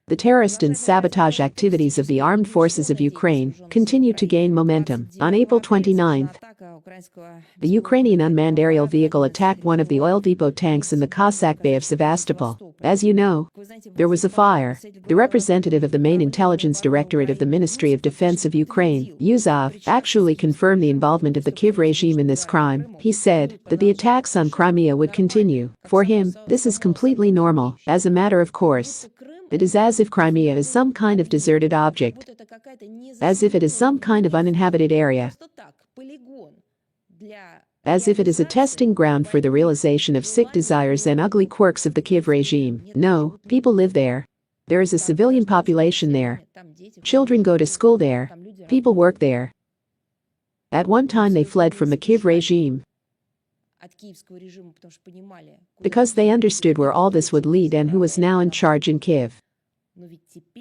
The terrorist and sabotage activities of the armed forces of Ukraine continue to gain momentum. On April 29, the Ukrainian unmanned aerial vehicle attacked one of the oil depot tanks in the Cossack Bay of Sevastopol. As you know, there was a fire. The representative of the main intelligence directorate of the Ministry of Defense of Ukraine, Yuzov, actually confirmed the involvement of the Kyiv regime in this crime. He said that the attacks on Crimea would continue. For him, this is completely normal, as a matter of course. It is as if Crimea is some kind of deserted object, as if it is some kind of uninhabited area, as if it is a testing ground for the realization of sick desires and ugly quirks of the Kyiv regime. No, people live there. There is a civilian population there. Children go to school there. People work there. At one time they fled from the Kyiv regime because they understood where all this would lead and who was now in charge in Kyiv.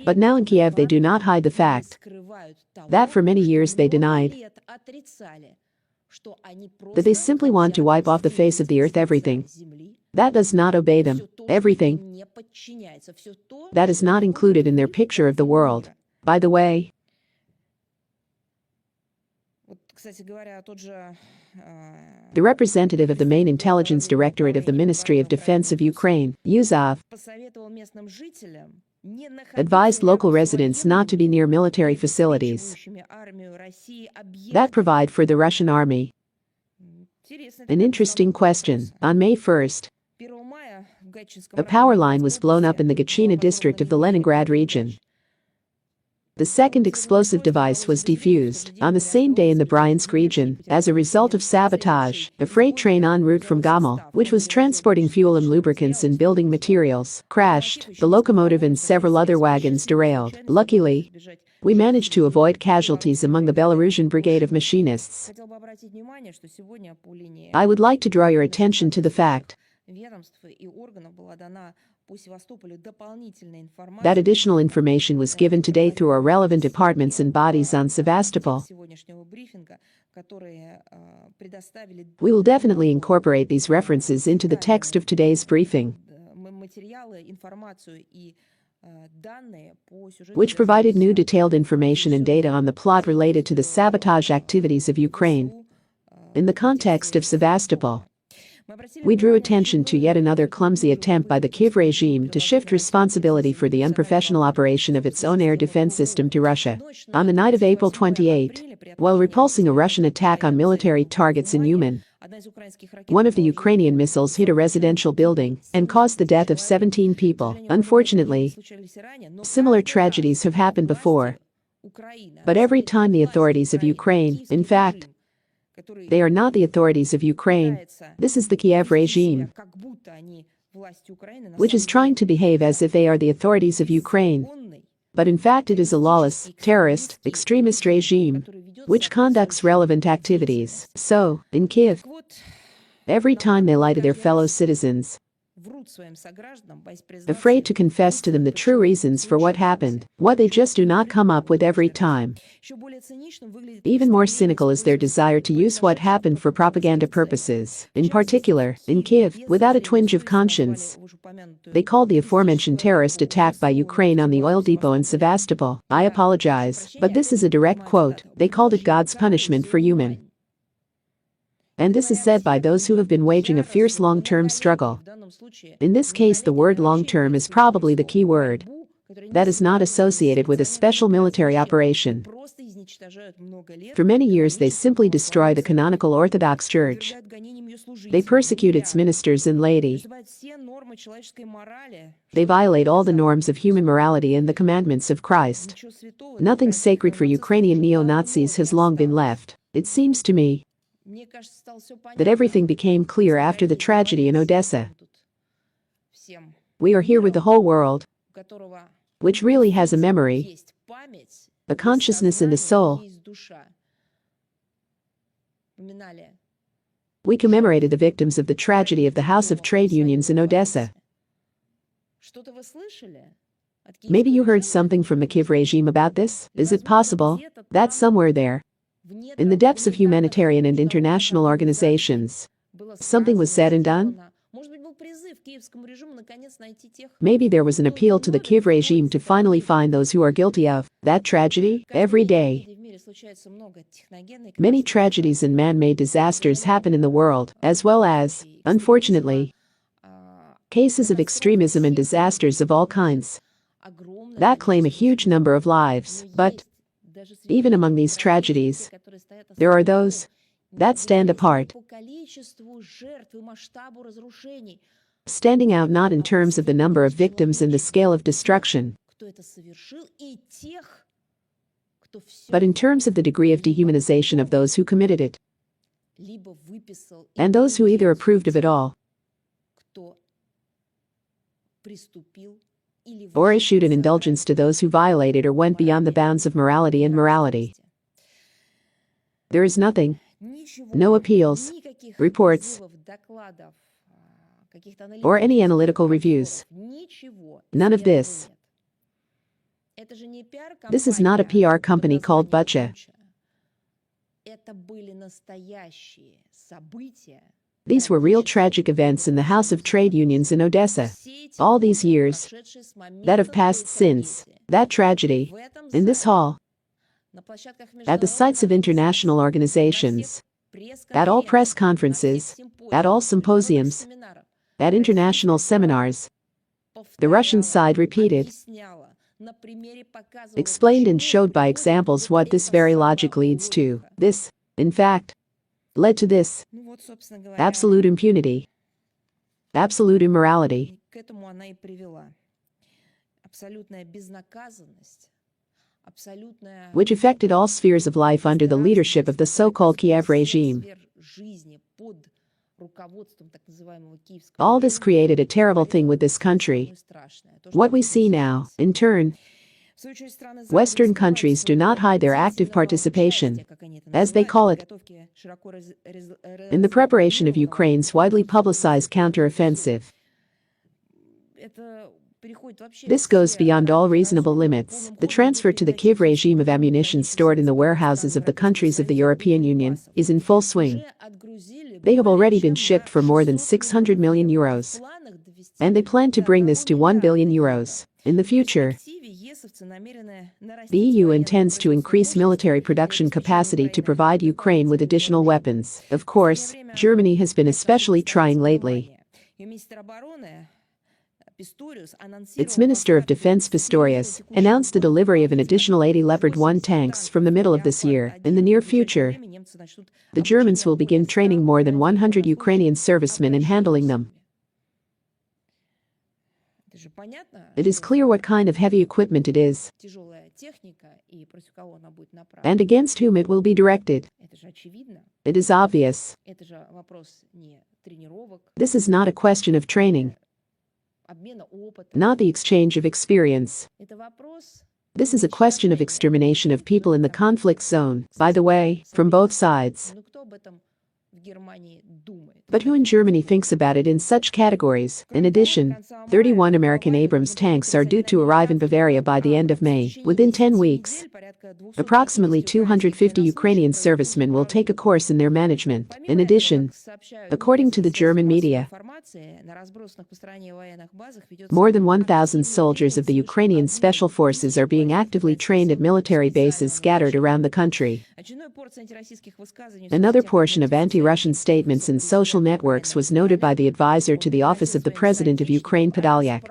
But now in Kiev they do not hide the fact that for many years they denied that they simply want to wipe off the face of the earth everything that does not obey them, everything that is not included in their picture of the world. By the way, the representative of the main intelligence directorate of the Ministry of Defense of Ukraine, Yuzov, advised local residents not to be near military facilities that provide for the Russian army. An interesting question. On May 1st, a power line was blown up in the Gachina district of the Leningrad region. The second explosive device was defused on the same day in the Bryansk region as a result of sabotage. A freight train en route from Gomel, which was transporting fuel and lubricants and building materials, crashed. The locomotive and several other wagons derailed. Luckily, we managed to avoid casualties among the Belarusian Brigade of Machinists. I would like to draw your attention to the fact that additional information was given today through our relevant departments and bodies on Sevastopol. We will definitely incorporate these references into the text of today's briefing, which provided new detailed information and data on the plot related to the sabotage activities of Ukraine in the context of Sevastopol. We drew attention to yet another clumsy attempt by the Kyiv regime to shift responsibility for the unprofessional operation of its own air defense system to Russia. On the night of April 28, while repulsing a Russian attack on military targets in Uman, one of the Ukrainian missiles hit a residential building and caused the death of 17 people. Unfortunately, similar tragedies have happened before. But every time the authorities of Ukraine, in fact, they are not the authorities of Ukraine. This is the Kiev regime, which is trying to behave as if they are the authorities of Ukraine. But in fact it is a lawless, terrorist, extremist regime, which conducts relevant activities. So, in Kiev, every time they lie to their fellow citizens, afraid to confess to them the true reasons for what happened, what they just do not come up with every time. Even more cynical is their desire to use what happened for propaganda purposes. In particular, in Kiev, without a twinge of conscience, they called the aforementioned terrorist attack by Ukraine on the oil depot in Sevastopol, I apologize, but this is a direct quote, they called it God's punishment for human. And this is said by those who have been waging a fierce long-term struggle. In this case, the word long-term is probably the key word. That is not associated with a special military operation. For many years they simply destroy the canonical Orthodox Church. They persecute its ministers and laity. They violate all the norms of human morality and the commandments of Christ. Nothing sacred for Ukrainian neo-Nazis has long been left. It seems to me that everything became clear after the tragedy in Odessa. We are here with the whole world, which really has a memory, a consciousness and a soul. We commemorated the victims of the tragedy of the House of Trade Unions in Odessa. Maybe you heard something from the Kyiv regime about this? Is it possible that somewhere there, in the depths of humanitarian and international organizations, something was said and done? Maybe there was an appeal to the Kiev regime to finally find those who are guilty of that tragedy every day. Many tragedies and man-made disasters happen in the world, as well as, unfortunately, cases of extremism and disasters of all kinds that claim a huge number of lives. But even among these tragedies, there are those that stand apart, standing out not in terms of the number of victims and the scale of destruction, but in terms of the degree of dehumanization of those who committed it, and those who either approved of it all or issued an indulgence to those who violated or went beyond the bounds of morality and morality. There is nothing, no appeals, reports, or any analytical reviews. None of this. This is not a PR company called Butcha. These were real tragic events in the House of Trade Unions in Odessa. All these years that have passed since that tragedy, in this hall, at the sites of international organizations, at all press conferences, at all symposiums, at international seminars, the Russian side repeated, explained and showed by examples what this very logic leads to. This, in fact, led to this absolute impunity, absolute immorality, which affected all spheres of life under the leadership of the so-called Kiev regime. All this created a terrible thing with this country. What we see now, in turn, Western countries do not hide their active participation, as they call it, in the preparation of Ukraine's widely publicized counteroffensive. This goes beyond all reasonable limits. The transfer to the Kiev regime of ammunition stored in the warehouses of the countries of the European Union is in full swing. They have already been shipped for more than 600 million euros, and they plan to bring this to 1 billion euros. In the future, the EU intends to increase military production capacity to provide Ukraine with additional weapons. Of course, Germany has been especially trying lately. Its Minister of Defense Pistorius announced the delivery of an additional 80 Leopard 1 tanks from the middle of this year. In the near future, the Germans will begin training more than 100 Ukrainian servicemen in handling them. It is clear what kind of heavy equipment it is, and against whom it will be directed. It is obvious. This is not a question of training, not the exchange of experience. This is a question of extermination of people in the conflict zone, by the way, from both sides. But who in Germany thinks about it in such categories? In addition, 31 American Abrams tanks are due to arrive in Bavaria by the end of May. Within 10 weeks, approximately 250 Ukrainian servicemen will take a course in their management. In addition, according to the German media, more than 1,000 soldiers of the Ukrainian Special Forces are being actively trained at military bases scattered around the country. Another portion of anti-Russian statements in social networks was noted by the advisor to the office of the President of Ukraine, Podolyak.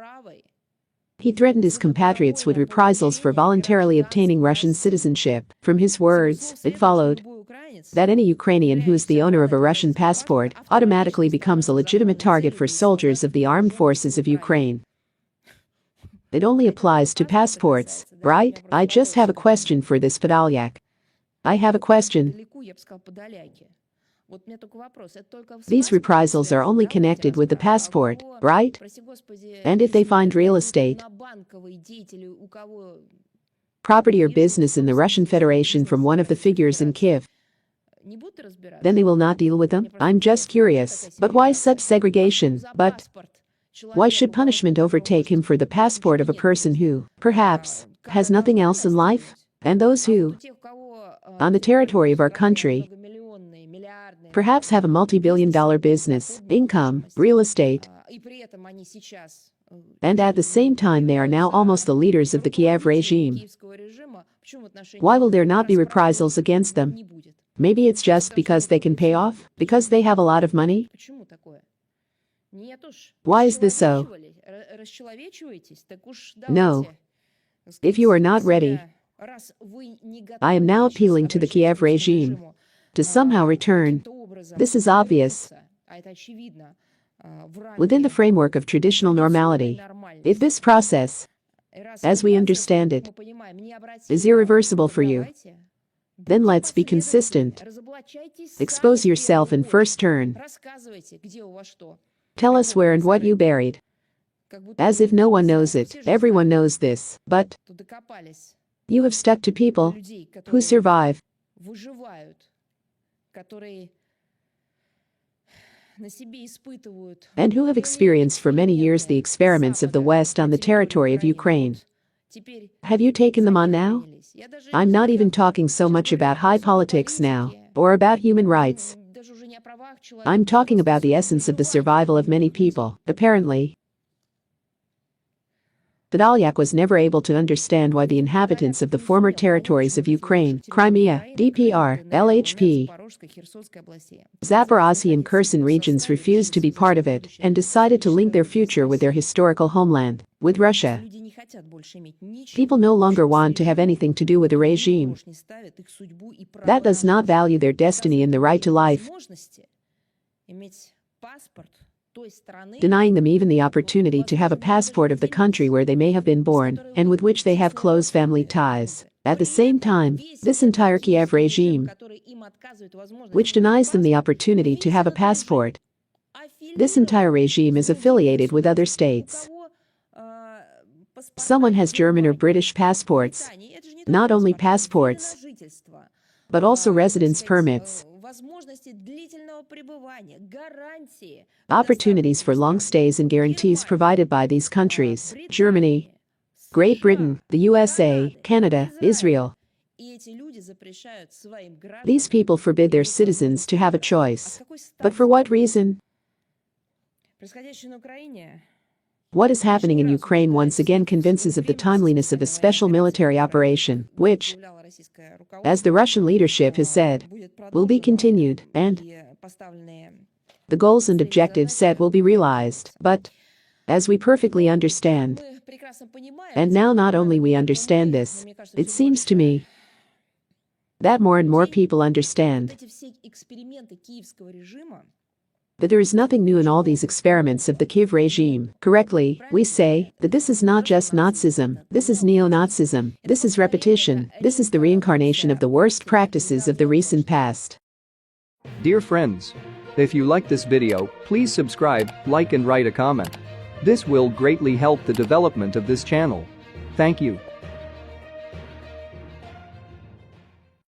He threatened his compatriots with reprisals for voluntarily obtaining Russian citizenship. From his words, it followed that any Ukrainian who is the owner of a Russian passport automatically becomes a legitimate target for soldiers of the armed forces of Ukraine. It only applies to passports, right? I just have a question for this Podolyak. I have a question. These reprisals are only connected with the passport, right? And if they find real estate, property or business in the Russian Federation from one of the figures in Kiev, then they will not deal with them? I'm just curious. But why such segregation? But why should punishment overtake him for the passport of a person who, perhaps, has nothing else in life? And those who, on the territory of our country, perhaps have a multi-billion-dollar business, income, real estate, And at the same time they are now almost the leaders of the Kiev regime. Why will there not be reprisals against them? Maybe it's just because they can pay off? Because they have a lot of money? Why is this so? No. If you are not ready, I am now appealing to the Kiev regime to somehow return. This is obvious. Within the framework of traditional normality, if this process, as we understand it, is irreversible for you, then let's be consistent. Expose yourself and first turn. Tell us where and what you buried. As if no one knows it, everyone knows this, but you have stuck to people who survive. And who have experienced for many years the experiments of the West on the territory of Ukraine. Have you taken them on now? I'm not even talking so much about high politics now, or about human rights. I'm talking about the essence of the survival of many people, apparently. Podolyak was never able to understand why the inhabitants of the former territories of Ukraine, Crimea, DPR, LHP, Zaporozhye and Kherson regions refused to be part of it and decided to link their future with their historical homeland, with Russia. People no longer want to have anything to do with the regime that does not value their destiny and the right to life, denying them even the opportunity to have a passport of the country where they may have been born and with which they have close family ties. At the same time, this entire Kiev regime, which denies them the opportunity to have a passport, this entire regime is affiliated with other states. Someone has German or British passports, not only passports, but also residence permits. Opportunities for long stays and guarantees provided by these countries: Germany, Great Britain, the USA, Canada, Israel. These people forbid their citizens to have a choice. But for what reason? What is happening in Ukraine once again convinces of the timeliness of a special military operation, which, as the Russian leadership has said, will be continued, and the goals and objectives set will be realized. But, as we perfectly understand, and now not only we understand this, it seems to me that more and more people understand that there is nothing new in all these experiments of the Kiev regime. Correctly, we say that this is not just Nazism, this is neo-Nazism, this is repetition, this is the reincarnation of the worst practices of the recent past. Dear friends, if you like this video, please subscribe, like and write a comment. This will greatly help the development of this channel. Thank you.